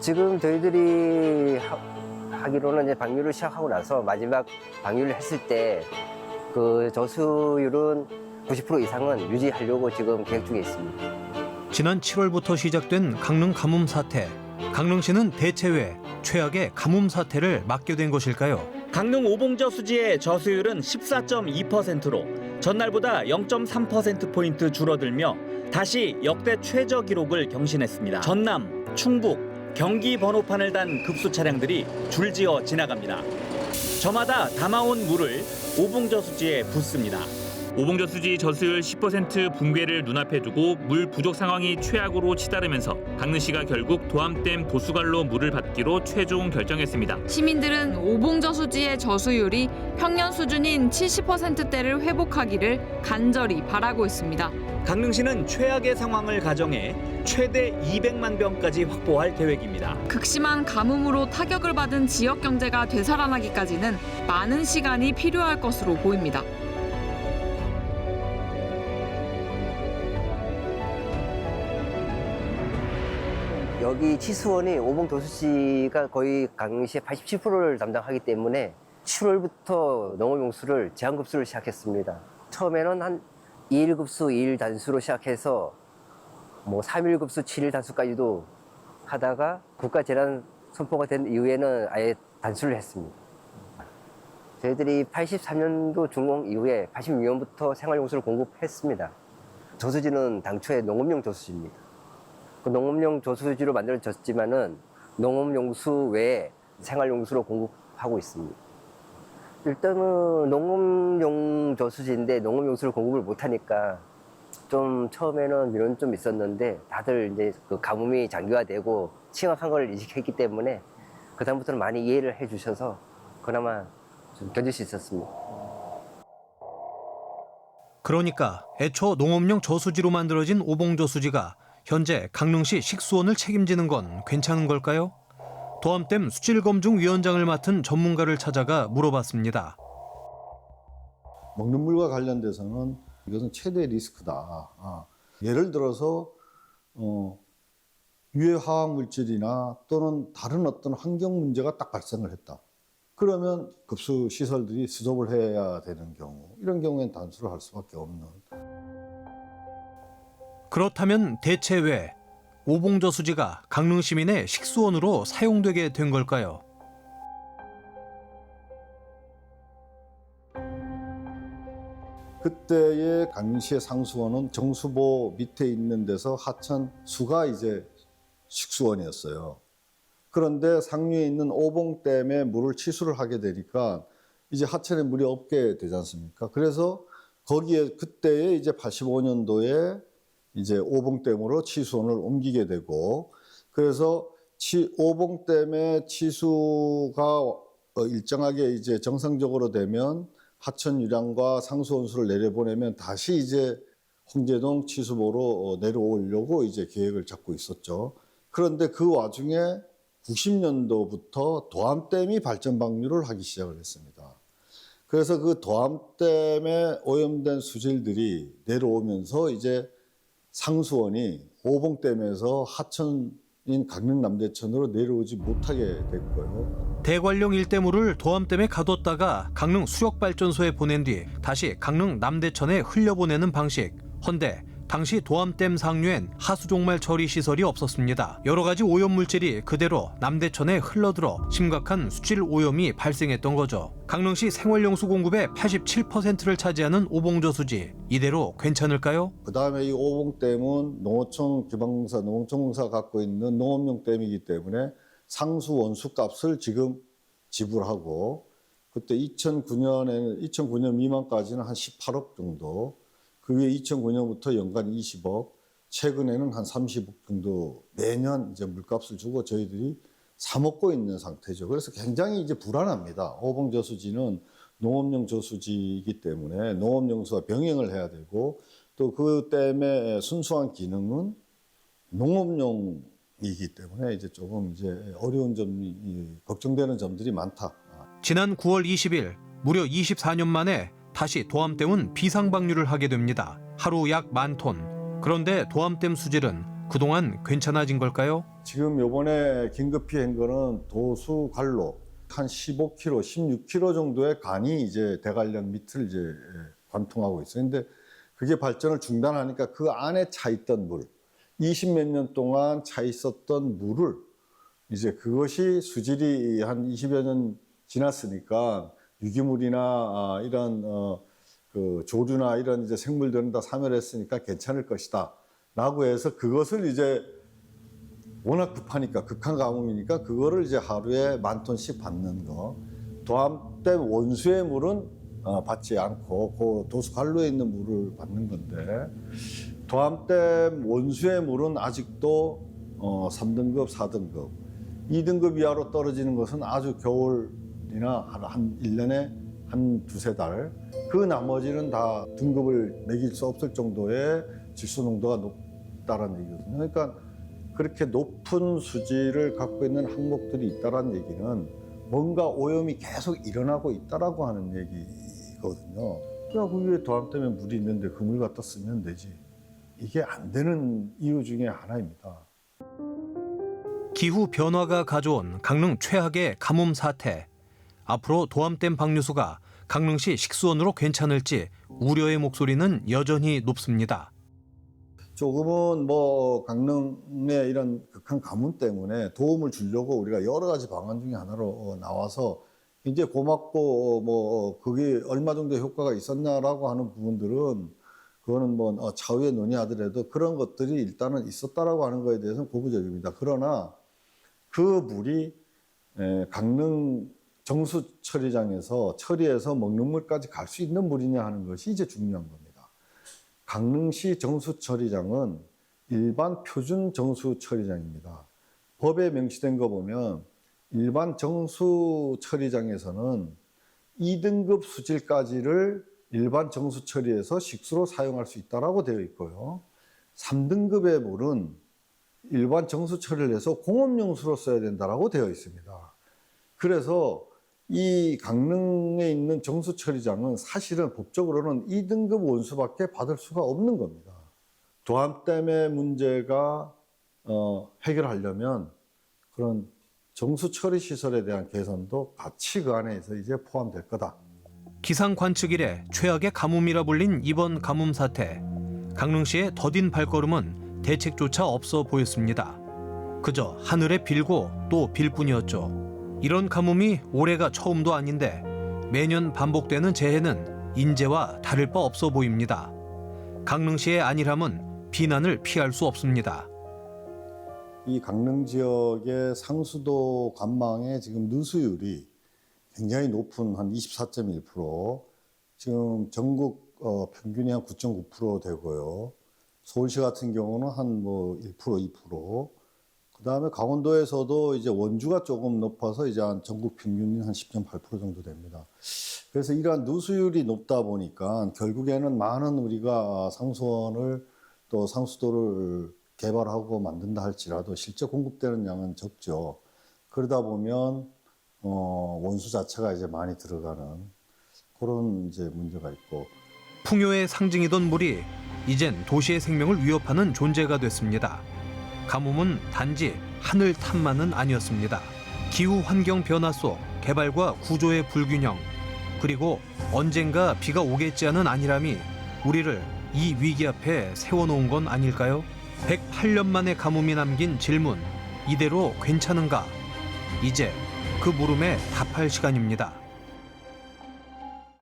지금 저희들이 하기로는 이제 방류를 시작하고 나서 마지막 방류를 했을 때 그 저수율은 90% 이상은 유지하려고 지금 계획 중에 있습니다. 지난 7월부터 시작된 강릉 가뭄 사태. 강릉시는 대체 왜 최악의 가뭄 사태를 맞게 된 것일까요? 강릉 오봉저 수지의 저수율은 14.2%로 전날보다 0.3%포인트 줄어들며 다시 역대 최저 기록을 경신했습니다. 전남, 충북, 경기 번호판을 단 급수 차량들이 줄지어 지나갑니다. 저마다 담아온 물을 오봉저 수지에 붓습니다. 오봉저 수지 저수율 10% 붕괴를 눈앞에 두고 물 부족 상황이 최악으로 치달으면서 강릉시가 결국 도암댐 보수관로 물을 받기로 최종 결정했습니다. 시민들은 오봉저 수지의 저수율이 평년 수준인 70%대를 회복하기를 간절히 바라고 있습니다. 강릉시는 최악의 상황을 가정해 최대 200만 병까지 확보할 계획입니다. 극심한 가뭄으로 타격을 받은 지역 경제가 되살아나기까지는 많은 시간이 필요할 것으로 보입니다. 여기 치수원이 오봉도수지가 거의 강릉시의 87%를 담당하기 때문에 7월부터 농업용수를 제한급수를 시작했습니다. 처음에는 한 2일급수, 2일 단수로 시작해서 3일급수, 7일 단수까지도 하다가 국가재난 선포가 된 이후에는 아예 단수를 했습니다. 저희들이 83년도 준공 이후에 86년부터 생활용수를 공급했습니다. 저수지는 당초에 농업용 저수지입니다. 그 농업용 저수지로 만들어졌지만은 농업용수 외에 생활용수로 공급하고 있습니다. 일단은 농업용 저수지인데 농업용수를 공급을 못하니까 좀 처음에는 미련이 좀 있었는데 다들 이제 그 가뭄이 장기화되고 심각한 걸 인식했기 때문에 그다음부터는 많이 이해를 해주셔서 그나마 좀 견딜 수 있었습니다. 그러니까 애초 농업용 저수지로 만들어진 오봉저수지가 현재 강릉시 식수원을 책임지는 건 괜찮은 걸까요? 도암댐 수질검증위원장을 맡은 전문가를 찾아가 물어봤습니다. 먹는 물과 관련돼서는 이것은 최대 리스크다. 예를 들어서 유해 화학 물질이나 또는 다른 어떤 환경 문제가 딱 발생을 했다. 그러면 급수 시설들이 스톱을 해야 되는 경우, 이런 경우엔 단수를 할 수밖에 없는. 그렇다면 대체 왜 오봉저수지가 강릉 시민의 식수원으로 사용되게 된 걸까요? 그때의 강릉시의 상수원은 정수보 밑에 있는 데서 하천 수가 이제 식수원이었어요. 그런데 상류에 있는 오봉댐에 물을 치수를 하게 되니까 이제 하천에 물이 없게 되지 않습니까? 그래서 거기에 그때에 이제 85년도에 이제 오봉댐으로 치수원을 옮기게 되고, 그래서 오봉댐의 치수가 일정하게 이제 정상적으로 되면 하천 유량과 상수원수를 내려보내면 다시 이제 홍제동 치수보로 내려오려고 이제 계획을 잡고 있었죠. 그런데 그 와중에 90년도부터 도암댐이 발전 방류를 하기 시작을 했습니다. 그래서 그 도암댐에 오염된 수질들이 내려오면서 이제 상수원이 오봉댐에서 하천인 강릉 남대천으로 내려오지 못하게 됐고요. 대관령 일대물을 도암댐에 가뒀다가 강릉 수력발전소에 보낸 뒤 다시 강릉 남대천에 흘려보내는 방식. 헌데 당시 도암댐 상류엔 하수종말 처리 시설이 없었습니다. 여러 가지 오염물질이 그대로 남대천에 흘러들어 심각한 수질 오염이 발생했던 거죠. 강릉시 생활용수 공급의 87%를 차지하는 오봉저수지, 이대로 괜찮을까요? 그다음에 이 오봉댐은 농어촌 지방공사, 농어촌공사가 갖고 있는 농업용 댐이기 때문에 상수 원수 값을 지금 지불하고, 그때 2009년 미만까지는 한 18억 정도, 그 후에 2009년부터 연간 20억, 최근에는 한 30억 정도 매년 이제 물값을 주고 저희들이 사 먹고 있는 상태죠. 그래서 굉장히 이제 불안합니다. 오봉저수지는 농업용 저수지이기 때문에 농업용수와 병행을 해야 되고, 또 그 댐의 순수한 기능은 농업용이기 때문에 이제 조금 이제 어려운 점이, 걱정되는 점들이 많다. 지난 9월 20일 무려 24년 만에 다시 도암댐은 비상방류를 하게 됩니다. 하루 약 10,000톤. 그런데 도암댐 수질은 그동안 괜찮아진 걸까요? 지금 요번에 긴급히 한 거는 도수 관로 한 15km, 16km 정도의 간이 이제 대관령 밑을 이제 관통하고 있어요. 근데 그게 발전을 중단하니까 그 안에 차 있던 물, 20몇 년 동안 차 있었던 물을 이제 그것이 수질이 한 20여 년 지났으니까 유기물이나 이런 그 조류나 이런 이제 생물들은 다 사멸했으니까 괜찮을 것이다. 라고 해서 그것을 이제 워낙 급하니까 극한 가뭄이니까 그거를 이제 하루에 10,000톤씩 받는 거. 도암댐 원수의 물은 받지 않고 그 도수 관로에 있는 물을 받는 건데 도암댐 원수의 물은 아직도 3등급, 4등급, 2등급 이하로 떨어지는 것은 아주 겨울이나 한 1년에 한 두세 달. 그 나머지는 다 등급을 매길 수 없을 정도의 질소 농도가 높다는 얘기거든요. 그러니까 그렇게 높은 수질을 갖고 있는 항목들이 있다는 얘기는 뭔가 오염이 계속 일어나고 있다라고 하는 얘기거든요. 야, 그 위에 도암댐에 물이 있는데 그 물 갖다 쓰면 되지. 이게 안 되는 이유 중에 하나입니다. 기후 변화가 가져온 강릉 최악의 가뭄 사태. 앞으로 도암댐 방류수가 강릉시 식수원으로 괜찮을지 우려의 목소리는 여전히 높습니다. 조금은 뭐 강릉의 이런 극한 가뭄 때문에 도움을 주려고 우리가 여러 가지 방안 중에 하나로 나와서 굉장히 고맙고 뭐 그게 얼마 정도 효과가 있었냐라고 하는 부분들은 그거는 뭐 차후에 논의하더라도 그런 것들이 일단은 있었다라고 하는 거에 대해서는 고부적입니다. 그러나 그 물이 강릉 정수 처리장에서 처리해서 먹는 물까지 갈 수 있는 물이냐 하는 것이 이제 중요한 겁니다. 강릉시 정수처리장은 일반 표준 정수처리장입니다. 법에 명시된 거 보면 일반 정수처리장에서는 2등급 수질까지를 일반 정수처리에서 식수로 사용할 수 있다고 되어 있고요. 3등급의 물은 일반 정수처리를 해서 공업용수로 써야 된다고 되어 있습니다. 그래서 이 강릉에 있는 정수처리장은 사실은 법적으로는 2등급 원수밖에 받을 수가 없는 겁니다. 도암댐의 문제가 해결하려면 그런 정수처리 시설에 대한 개선도 같이 그 안에서 이제 포함될 거다. 기상 관측 이래 최악의 가뭄이라 불린 이번 가뭄 사태. 강릉시의 더딘 발걸음은 대책조차 없어 보였습니다. 그저 하늘에 빌고 또 빌 뿐이었죠. 이런 가뭄이 올해가 처음도 아닌데 매년 반복되는 재해는 인제와 다를 바 없어 보입니다. 강릉시의 안일함은 비난을 피할 수 없습니다. 이 강릉 지역의 상수도 관망의 지금 누수율이 굉장히 높은 한 24.1%, 지금 전국 평균이 한 9.9% 되고요. 서울시 같은 경우는 한 뭐 1%, 2%. 그다음에 강원도에서도 이제 원주가 조금 높아서 이제 한 전국 평균이 한 10.8% 정도 됩니다. 그래서 이러한 누수율이 높다 보니까 결국에는 많은 우리가 상수원을 또 상수도를 개발하고 만든다 할지라도 실제 공급되는 양은 적죠. 그러다 보면 원수 자체가 이제 많이 들어가는 그런 이제 문제가 있고. 풍요의 상징이던 물이 이젠 도시의 생명을 위협하는 존재가 됐습니다. 가뭄은 단지 하늘 탓만은 아니었습니다. 기후 환경 변화 속 개발과 구조의 불균형, 그리고 언젠가 비가 오겠지 하는 안일함이 우리를 이 위기 앞에 세워놓은 건 아닐까요? 108년 만에 가뭄이 남긴 질문, 이대로 괜찮은가? 이제 그 물음에 답할 시간입니다.